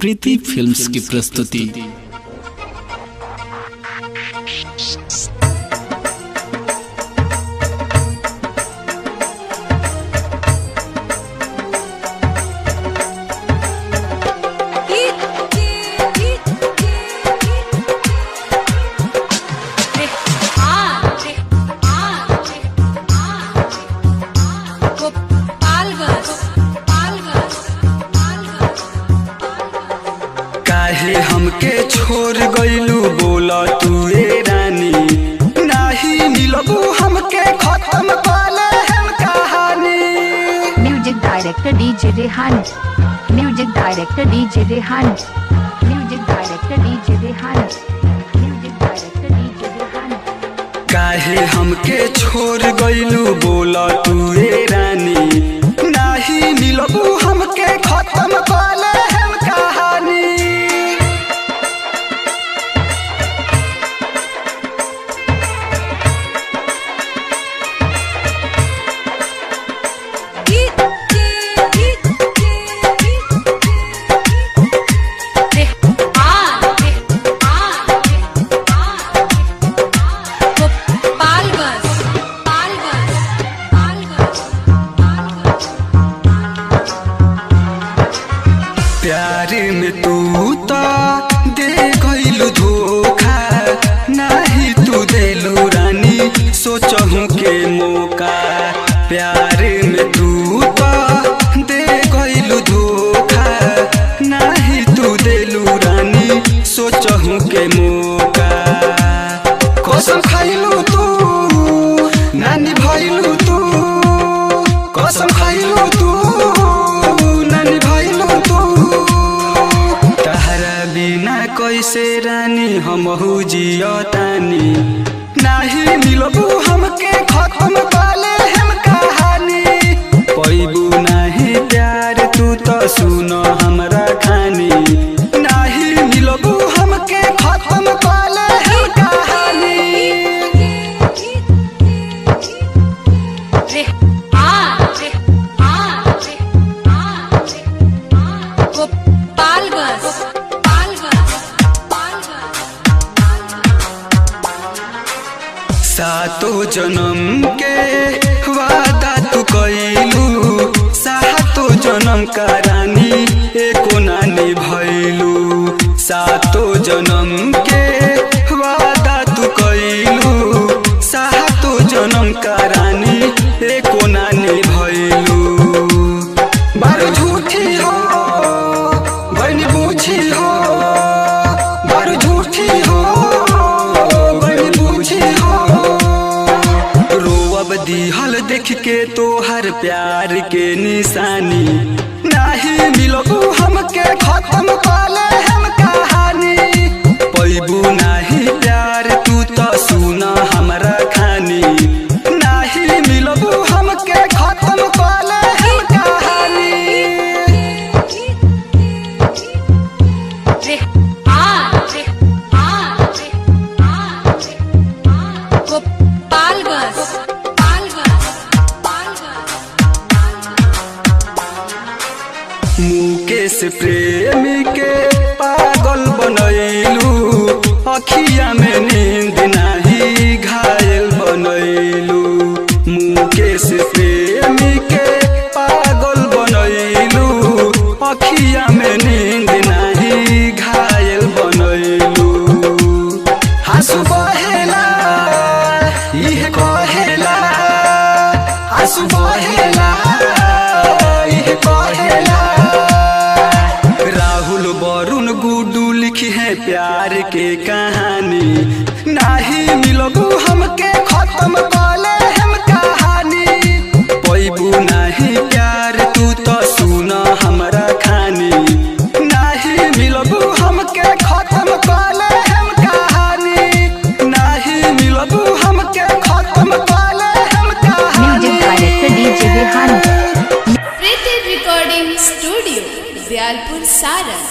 प्रीति films की प्रस्तुति। काहे हमके छोड़ गइलू बोला तू ए रानी, नाही मिलबू हमके खत्म पाले हम कहानी। Music director DJ Rehan, music director DJ Rehan, music director DJ Rehan, music director DJ Rehan. काहे हमके छोड़ गइलू बोला तू ए रानी, नाही मिलबू हमके खत्म पाले हम कहानी। प्यार में तू तो दे गइलू धोखा, नाही तू देलू रानी सोचहूँ के मौका। प्यार में तू तो दे गइलू धोखा, नाही तू देलू रानी सोचहूँ के मौका। कसम खाइलू तू नानी भइलू तू, कसम खाइलू तू नानी भइलू तू। तहरा बिना कैसे रानी हमहू जियतानी, नाही मिलबू हमके खत्म पाले हम कहानी। पैबू नाही प्यार तू तो सुन हमरा खानी, नाही मिलबू हमके खत्म पाले हम कहानी। सातो जन्म के वादा तू कइलू, सातो जन्म का रानी एको नानी भइलू। सातो जन्म के वादा तू कइलू, सातो जन्म का रानी एको नानी भइलू। बारू झूठी हो बनी बूझी हो, बारू झूठी हो बनी बूझी हो। रोअब दिहल देख के तोहर प्यार के निशानी, नाही मिलबू हमके खत्म पाले हम कहानी। पैबू नाही प्यार तू तो सुन हमरा खानी, नाही मिलबू हमके खत्म पाले हम कहानी। मुकेश प्रेमी के पागल बनैलू, अखिया में नींद नाही घायल बनैलू। मुकेश प्रेमी के पागल बनैलू, अखिया में नींद नाही घायल बनैलू। आंसू बहेला इहे कहेला, आंसू बहेला इहे कहेला। राहुल वरुण गुड्डू लिखी है प्यार के कहानी, नाही मिलबू हमके खत्म पाले हम कहानी। पैबू नाही प्यार तू तो सुन हमरा खानी, नाही मिलबू हमके खत्म पाले हम कहानी, नाही मिलबू हमके खत्म पाले हम कहानी। Music director DJ Rehan. Preeti recording studio, Dayalpur Saran.